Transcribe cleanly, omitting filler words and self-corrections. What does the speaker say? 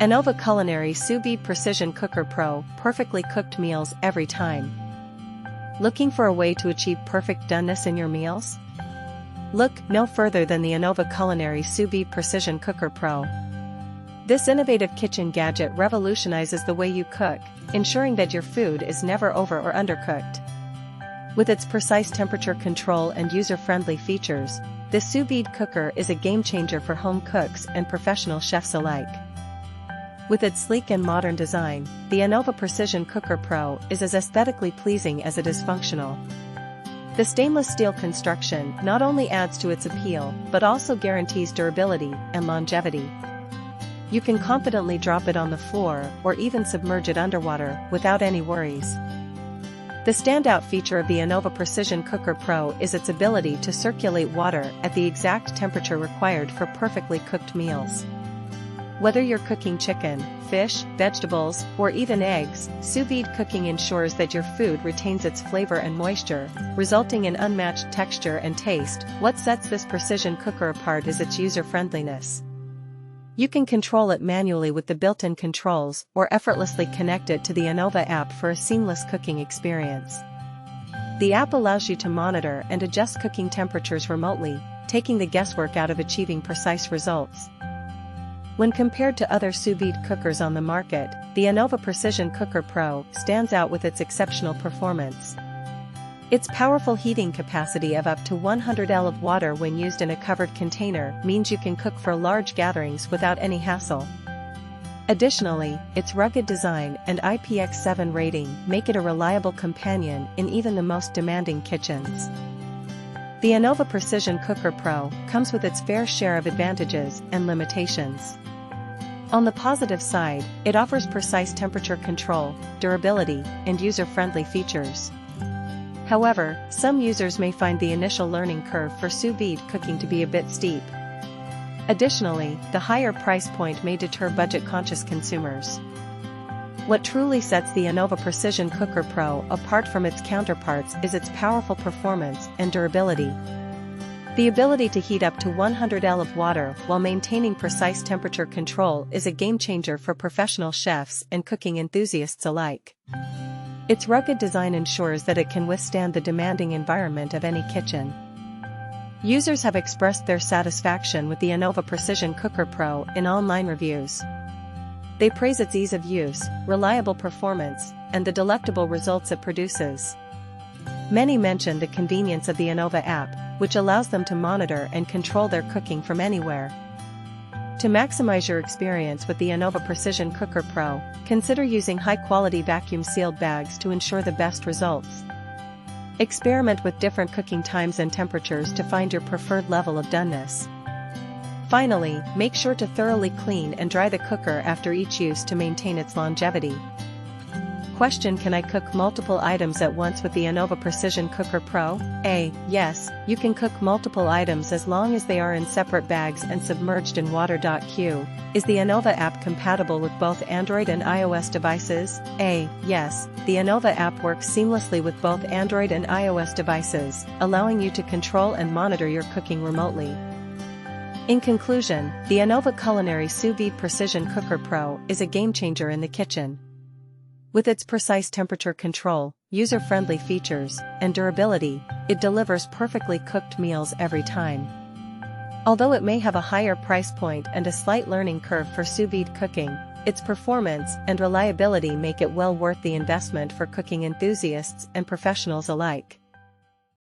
Anova Culinary Sous Vide Precision Cooker Pro, perfectly cooked meals every time. Looking for a way to achieve perfect doneness in your meals? Look no further than the Anova Culinary Sous Vide Precision Cooker Pro. This innovative kitchen gadget revolutionizes the way you cook, ensuring that your food is never over or undercooked. With its precise temperature control and user-friendly features, this sous vide cooker is a game-changer for home cooks and professional chefs alike. With its sleek and modern design, the Anova Precision Cooker Pro is as aesthetically pleasing as it is functional. The stainless steel construction not only adds to its appeal but also guarantees durability and longevity. You can confidently drop it on the floor or even submerge it underwater without any worries. The standout feature of the Anova Precision Cooker Pro is its ability to circulate water at the exact temperature required for perfectly cooked meals. Whether you're cooking chicken, fish, vegetables, or even eggs, sous vide cooking ensures that your food retains its flavor and moisture, resulting in unmatched texture and taste. What sets this precision cooker apart is its user-friendliness. You can control it manually with the built-in controls or effortlessly connect it to the Anova app for a seamless cooking experience. The app allows you to monitor and adjust cooking temperatures remotely, taking the guesswork out of achieving precise results. When compared to other sous vide cookers on the market, the Anova Precision Cooker Pro stands out with its exceptional performance. Its powerful heating capacity of up to 100 L of water when used in a covered container means you can cook for large gatherings without any hassle. Additionally, its rugged design and IPX7 rating make it a reliable companion in even the most demanding kitchens. The Anova Precision Cooker Pro comes with its fair share of advantages and limitations. On the positive side, it offers precise temperature control, durability, and user-friendly features. However, some users may find the initial learning curve for sous vide cooking to be a bit steep. Additionally, the higher price point may deter budget-conscious consumers. What truly sets the Anova Precision Cooker Pro apart from its counterparts is its powerful performance and durability. The ability to heat up to 100 L of water while maintaining precise temperature control is a game-changer for professional chefs and cooking enthusiasts alike. Its rugged design ensures that it can withstand the demanding environment of any kitchen. Users have expressed their satisfaction with the Anova Precision Cooker Pro in online reviews. They praise its ease of use, reliable performance, and the delectable results it produces. Many mention the convenience of the Anova app, which allows them to monitor and control their cooking from anywhere. To maximize your experience with the Anova Precision Cooker Pro, consider using high-quality vacuum-sealed bags to ensure the best results. Experiment with different cooking times and temperatures to find your preferred level of doneness. Finally, make sure to thoroughly clean and dry the cooker after each use to maintain its longevity. Question: can I cook multiple items at once with the Anova Precision Cooker Pro? A. Yes, you can cook multiple items as long as they are in separate bags and submerged in water. Q. Is the Anova app compatible with both Android and iOS devices? A. Yes, the Anova app works seamlessly with both Android and iOS devices, allowing you to control and monitor your cooking remotely. In conclusion, the Anova Culinary Sous Vide Precision Cooker Pro is a game-changer in the kitchen. With its precise temperature control, user-friendly features, and durability, it delivers perfectly cooked meals every time. Although it may have a higher price point and a slight learning curve for sous vide cooking, its performance and reliability make it well worth the investment for cooking enthusiasts and professionals alike.